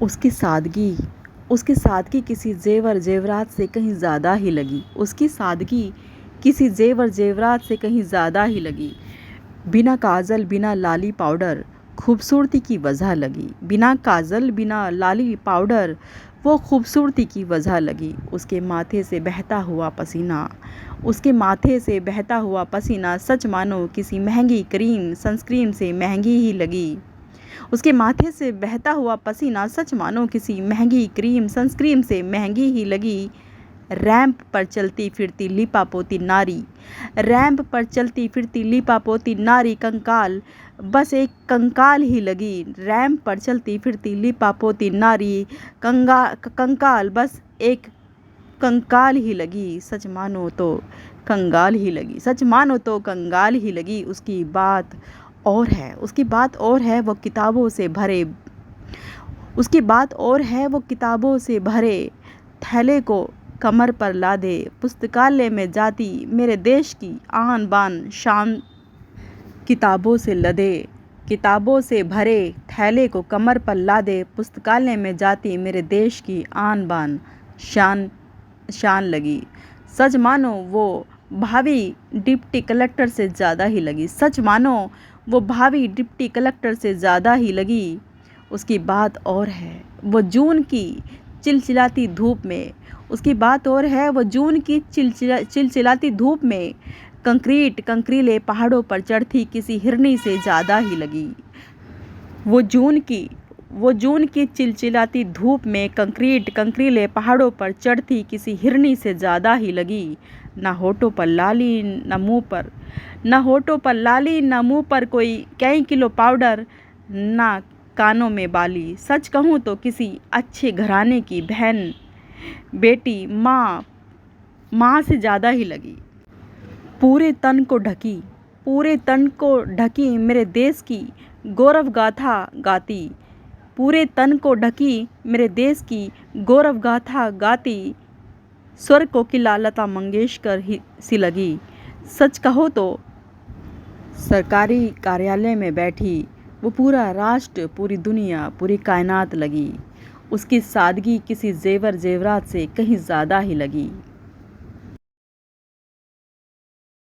उसकी सादगी किसी जेवर जेवरात से कहीं ज़्यादा ही लगी। उसकी सादगी किसी जेवर जेवरात से कहीं ज़्यादा ही लगी। बिना काजल बिना लाली पाउडर खूबसूरती की वजह लगी। बिना काजल बिना लाली पाउडर वो खूबसूरती की वजह लगी। उसके माथे से बहता हुआ पसीना सच मानो किसी महंगी क्रीम सनस्क्रीन से महंगी ही लगी। उसके माथे से बहता हुआ पसीना सच मानो किसी महंगी क्रीम सनस्क्रीन से महंगी ही लगी। रैंप पर चलती फिरती लिपापोती नारी बस एक कंकाल ही लगी। रैंप पर चलती फिरती लिपापोती नारी कंकाल बस एक कंकाल ही लगी। सच मानो तो कंगाल ही लगी। उसकी बात और है वो किताबों से भरे थैले को कमर पर लादे पुस्तकालय में जाती मेरे देश की आन बान शान। किताबों से भरे थैले को कमर पर लादे पुस्तकालय में जाती मेरे देश की आन बान शान लगी। सच मानो वो भावी डिप्टी कलेक्टर से ज़्यादा ही लगी। उसकी बात और है वो जून की चिलचिलाती धूप में कंकरीले पहाड़ों पर चढ़ती किसी हिरनी से ज़्यादा ही लगी। वो जून की चिलचिलाती धूप में कंकरीले पहाड़ों पर चढ़ती किसी हिरनी से ज़्यादा ही लगी। ना होठों पर लाली न मुँह पर कोई कई किलो पाउडर, ना कानों में बाली। सच कहूँ तो किसी अच्छे घराने की बहन बेटी माँ से ज़्यादा ही लगी। पूरे तन को ढकी मेरे देश की गौरव गाथा गाती स्वर कोकिला लता मंगेशकर सी लगी। सच कहो तो सरकारी कार्यालय में बैठी वो पूरा राष्ट्र, पूरी दुनिया, पूरी कायनात लगी। उसकी सादगी किसी जेवर जेवरात से कहीं ज़्यादा ही लगी।